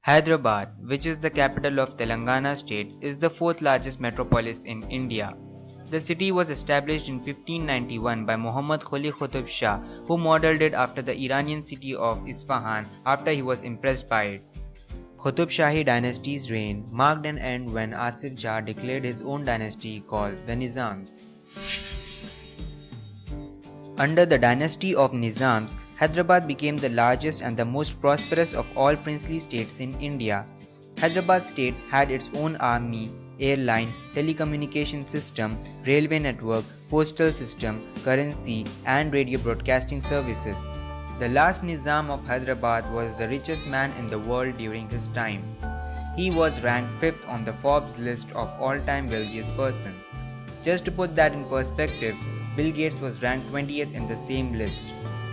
Hyderabad, which is the capital of Telangana state, is the fourth largest metropolis in India. The city was established in 1591 by Muhammad Quli Qutub Shah, who modelled it after the Iranian city of Isfahan after he was impressed by it. Qutub Shahi dynasty's reign marked an end when Asif Jah declared his own dynasty called the Nizams. Under the dynasty of Nizams, Hyderabad became the largest and the most prosperous of all princely states in India. Hyderabad state had its own army, airline, telecommunication system, railway network, postal system, currency, and radio broadcasting services. The last Nizam of Hyderabad was the richest man in the world during his time. He was ranked 5th on the Forbes list of all-time wealthiest persons. Just to put that in perspective, Bill Gates was ranked 20th in the same list.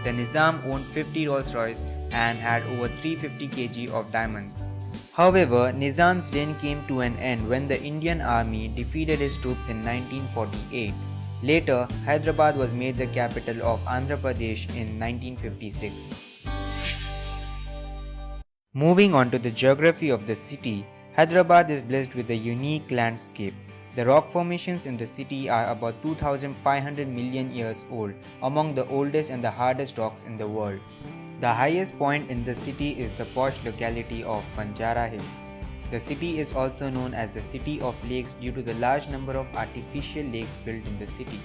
The Nizam owned 50 Rolls-Royce and had over 350 kg of diamonds. However, Nizam's reign came to an end when the Indian army defeated his troops in 1948. Later, Hyderabad was made the capital of Andhra Pradesh in 1956. Moving on to the geography of the city, Hyderabad is blessed with a unique landscape. The rock formations in the city are about 2,500 million years old, among the oldest and the hardest rocks in the world. The highest point in the city is the posh locality of Banjara Hills. The city is also known as the City of Lakes due to the large number of artificial lakes built in the city.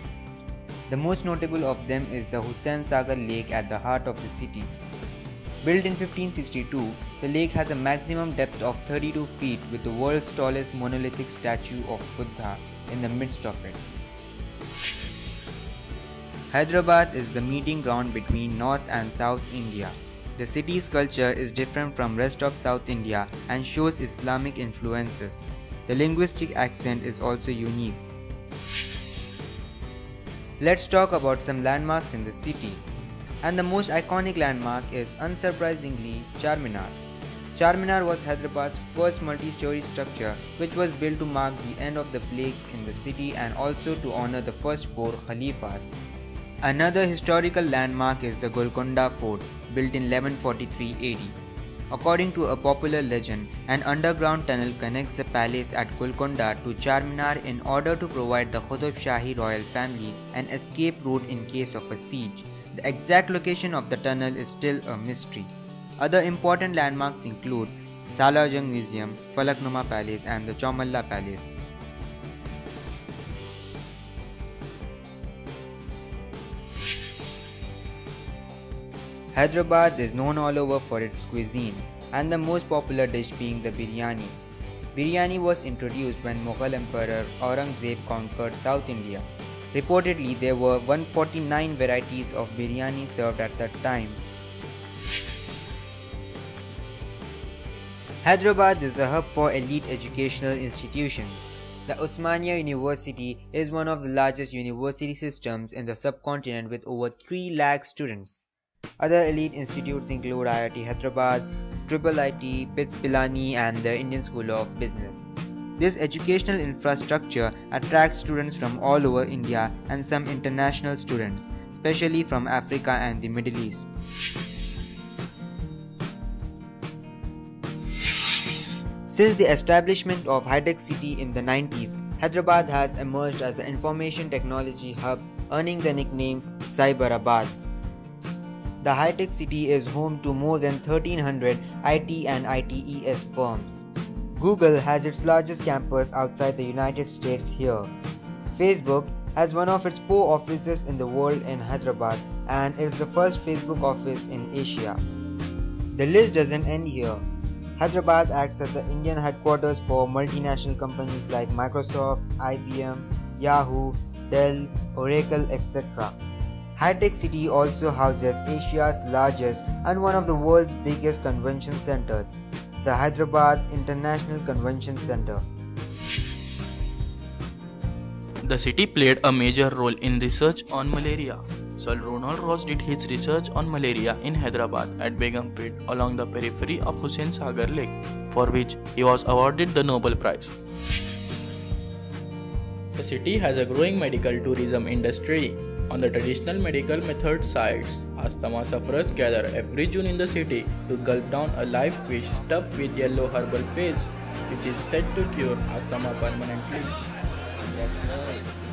The most notable of them is the Hussain Sagar Lake at the heart of the city. Built in 1562, the lake has a maximum depth of 32 feet with the world's tallest monolithic statue of Buddha in the midst of it. Hyderabad is the meeting ground between North and South India. The city's culture is different from rest of South India and shows Islamic influences. The linguistic accent is also unique. Let's talk about some landmarks in the city. And the most iconic landmark is, unsurprisingly, Charminar. Charminar was Hyderabad's first multi-story structure, which was built to mark the end of the plague in the city and also to honor the first 4 Khalifas. Another historical landmark is the Golconda Fort, built in 1143 AD. According to a popular legend, an underground tunnel connects the palace at Golconda to Charminar in order to provide the Qutub Shahi royal family an escape route in case of a siege. The exact location of the tunnel is still a mystery. Other important landmarks include Salar Jung Museum, Falaknuma Palace and the Chaumalla Palace. Hyderabad is known all over for its cuisine, and the most popular dish being the biryani. Biryani was introduced when Mughal Emperor Aurangzeb conquered South India. Reportedly, there were 149 varieties of biryani served at that time. Hyderabad is a hub for elite educational institutions. The Osmania University is one of the largest university systems in the subcontinent with over 3 lakh students. Other elite institutes include IIT Hyderabad, IIIT, BITS Pilani and the Indian School of Business. This educational infrastructure attracts students from all over India and some international students, especially from Africa and the Middle East. Since the establishment of high-tech city in the 90s, Hyderabad has emerged as the information technology hub, earning the nickname Cyberabad. The high-tech city is home to more than 1,300 IT and ITES firms. Google has its largest campus outside the United States here. Facebook has one of its 4 offices in the world in Hyderabad and is the first Facebook office in Asia. The list doesn't end here. Hyderabad acts as the Indian headquarters for multinational companies like Microsoft, IBM, Yahoo, Dell, Oracle, etc. High-tech city also houses Asia's largest and one of the world's biggest convention centers, the Hyderabad International Convention Center. The city played a major role in research on malaria. Sir Ronald Ross did his research on malaria in Hyderabad at Begumpet along the periphery of Hussain Sagar Lake, for which he was awarded the Nobel Prize. The city has a growing medical tourism industry. On the traditional medical method sites Asthma sufferers gather every June in the city to gulp down a live fish stuffed with yellow herbal paste, which is said to cure asthma permanently. That's right.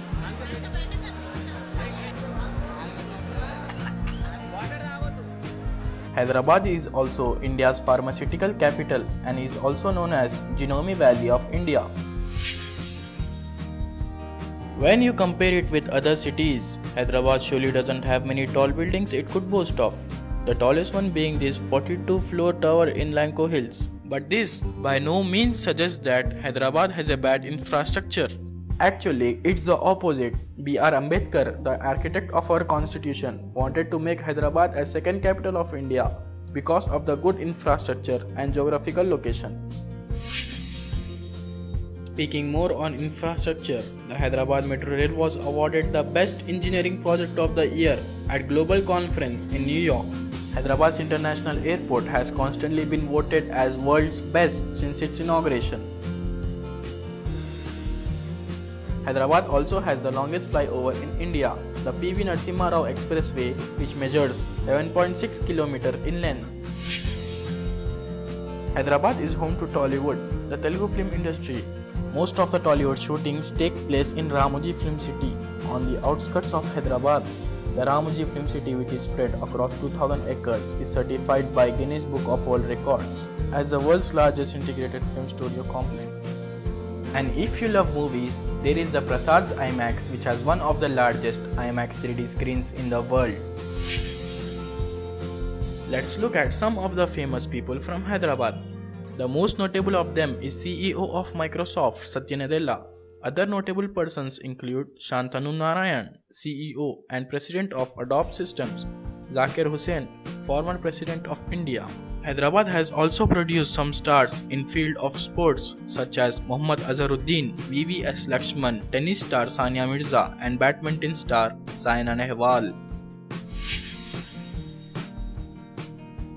Hyderabad is also India's pharmaceutical capital and is also known as Genome Valley of India. When you compare it with other cities, Hyderabad surely doesn't have many tall buildings it could boast of. The tallest one being this 42-floor tower in Lanco Hills. But this by no means suggests that Hyderabad has a bad infrastructure. Actually, it's the opposite. B.R. Ambedkar, the architect of our constitution, wanted to make Hyderabad a second capital of India because of the good infrastructure and geographical location. Speaking more on infrastructure, the Hyderabad Metro Rail was awarded the Best Engineering Project of the Year at Global Conference in New York. Hyderabad's International Airport has constantly been voted as world's best since its inauguration. Hyderabad also has the longest flyover in India, the P.V. Narasimha Rao Expressway, which measures 11.6 km in length. Hyderabad is home to Tollywood, the Telugu film industry. Most of the Tollywood shootings take place in Ramoji Film City, on the outskirts of Hyderabad. The Ramoji Film City, which is spread across 2000 acres, is certified by Guinness Book of World Records as the world's largest integrated film studio complex. And if you love movies, there is the Prasad's IMAX, which has one of the largest IMAX 3D screens in the world. Let's look at some of the famous people from Hyderabad. The most notable of them is CEO of Microsoft, Satya Nadella. Other notable persons include Shantanu Narayan, CEO and President of Adobe Systems, Zakir Hussain, former President of India. Hyderabad has also produced some stars in field of sports such as Mohammad Azharuddin, VVS Lakshman, tennis star Sania Mirza and badminton star Saina Nehwal.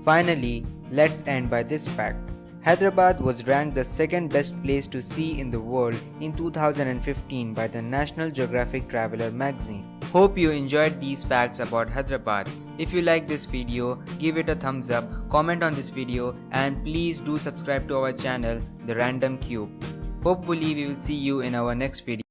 Finally, let's end by this fact. Hyderabad was ranked the second best place to see in the world in 2015 by the National Geographic Traveler magazine. Hope you enjoyed these facts about Hyderabad. If you like this video, give it a thumbs up, comment on this video and please do subscribe to our channel, The Random Cube. Hopefully we will see you in our next video.